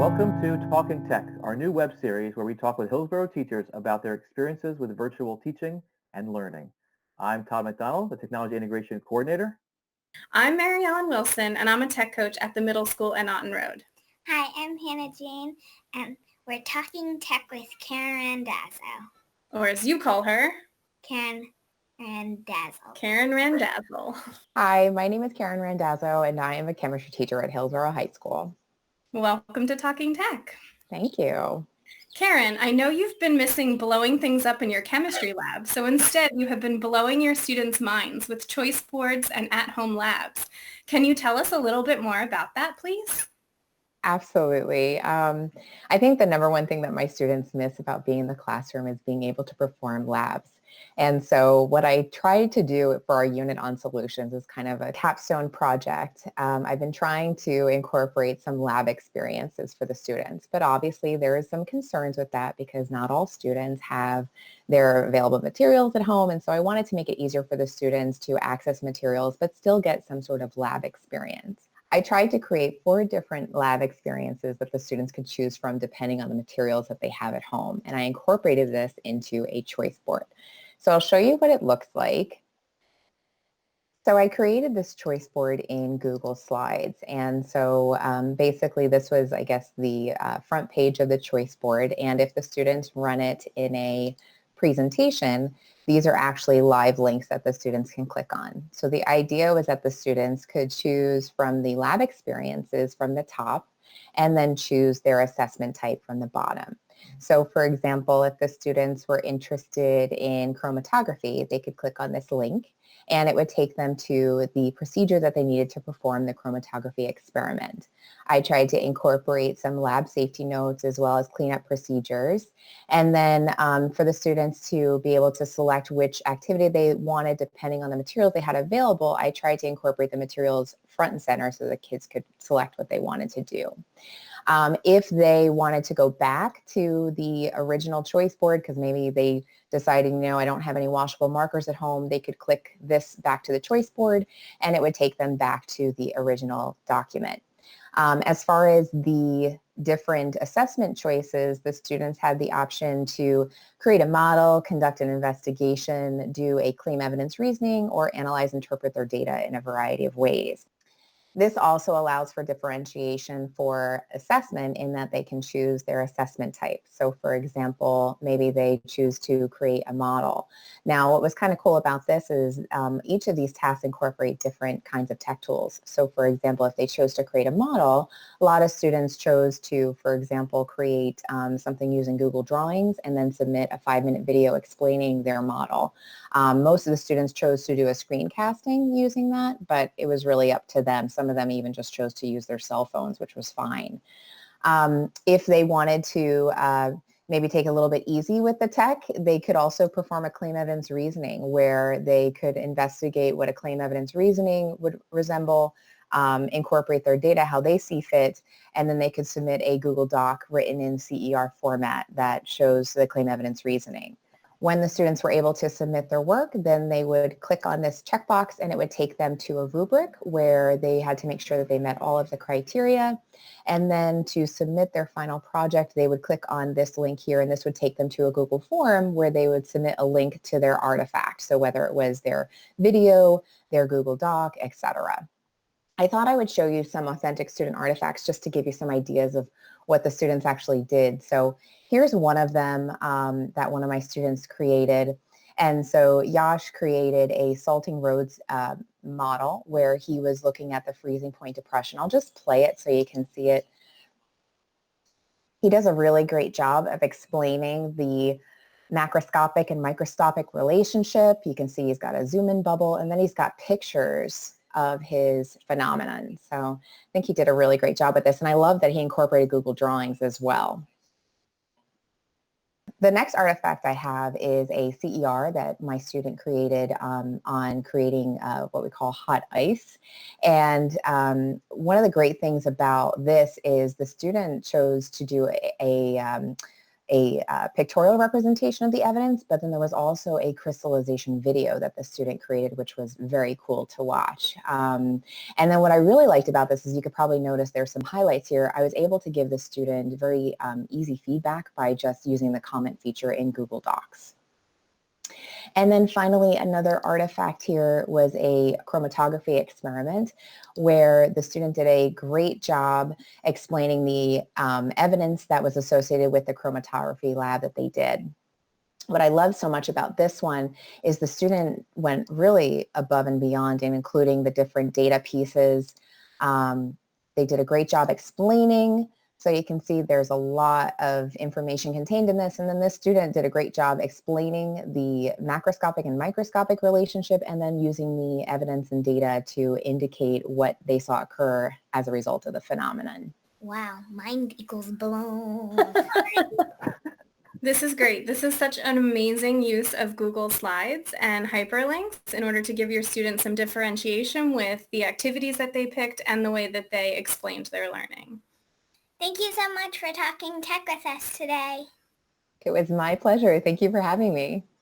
Welcome to Talking Tech, our new web series where we talk with Hillsborough teachers about their experiences with virtual teaching and learning. I'm Todd McDonald, the Technology Integration Coordinator. I'm Mary Ellen Wilson, and I'm a tech coach at the middle school at Naughton Road. Hi, I'm Hannah Jane, and we're talking tech with Karen Randazzo. Or as you call her, Karen Randazzo. Karen Randazzo. Hi, my name is Karen Randazzo, and I am a chemistry teacher at Hillsborough High School. Welcome to Talking Tech. Thank you. Karen, I know you've been missing blowing things up in your chemistry lab, so instead you have been blowing your students' minds with choice boards and at-home labs. Can you tell us a little bit more about that, please? Absolutely. I think the number one thing that my students miss about being in the classroom is being able to perform labs. And so what I tried to do for our unit on solutions is kind of a capstone project. I've been trying to incorporate some lab experiences for the students, but obviously there is some concerns with that because not all students have their available materials at home. And so I wanted to make it easier for the students to access materials, but still get some sort of lab experience. I tried to create 4 different lab experiences that the students could choose from depending on the materials that they have at home. And I incorporated this into a choice board. So I'll show you what it looks like. So I created this choice board in Google Slides. And so basically this was, I guess, the front page of the choice board. And if the students run it in a presentation, these are actually live links that the students can click on. So the idea was that the students could choose from the lab experiences from the top and then choose their assessment type from the bottom. So for example, if the students were interested in chromatography, they could click on this link and it would take them to the procedure that they needed to perform the chromatography experiment. I tried to incorporate some lab safety notes as well as cleanup procedures. And then for the students to be able to select which activity they wanted depending on the materials they had available, I tried to incorporate the materials front and center so the kids could select what they wanted to do. If they wanted to go back to the original choice board, because maybe they decided, I don't have any washable markers at home, they could click this back to the choice board and it would take them back to the original document. As far as the different assessment choices, the students had the option to create a model, conduct an investigation, do a claim evidence reasoning, or analyze, interpret their data in a variety of ways. This also allows for differentiation for assessment in that they can choose their assessment type. So for example, maybe they choose to create a model. Now, what was kind of cool about this is each of these tasks incorporate different kinds of tech tools. So for example, if they chose to create a model, a lot of students chose to, for example, create something using Google Drawings and then submit a 5-minute video explaining their model. Most of the students chose to do a screencasting using that, but it was really up to them. Some of them even just chose to use their cell phones, which was fine. If they wanted to maybe take a little bit easy with the tech, they could also perform a claim evidence reasoning where they could investigate what a claim evidence reasoning would resemble, incorporate their data how they see fit, and then they could submit a Google Doc written in CER format that shows the claim evidence reasoning. When the students were able to submit their work, then they would click on this checkbox and it would take them to a rubric where they had to make sure that they met all of the criteria. And then to submit their final project, they would click on this link here and this would take them to a Google form where they would submit a link to their artifact. So whether it was their video, their Google Doc, etc. I thought I would show you some authentic student artifacts just to give you some ideas of what the students actually did. So here's one of them that one of my students created. And so Yash created a salting roads model where he was looking at the freezing point depression. I'll just play it so you can see it. He does a really great job of explaining the macroscopic and microscopic relationship. You can see he's got a zoom in bubble and then he's got pictures of his phenomenon. So I think he did a really great job with this. And I love that he incorporated Google Drawings as well. The next artifact I have is a CER that my student created on creating what we call hot ice. And one of the great things about this is the student chose to do a pictorial representation of the evidence, but then there was also a crystallization video that the student created, which was very cool to watch. And then what I really liked about this is you could probably notice there's some highlights here. I was able to give the student very easy feedback by just using the comment feature in Google Docs. And then finally, another artifact here was a chromatography experiment where the student did a great job explaining the evidence that was associated with the chromatography lab that they did. What I love so much about this one is the student went really above and beyond in including the different data pieces. They did a great job explaining. So you can see there's a lot of information contained in this, and then this student did a great job explaining the macroscopic and microscopic relationship and then using the evidence and data to indicate what they saw occur as a result of the phenomenon. Wow, mind equals blown. This is great. This is such an amazing use of Google Slides and hyperlinks in order to give your students some differentiation with the activities that they picked and the way that they explained their learning. Thank you so much for talking tech with us today. It was my pleasure. Thank you for having me.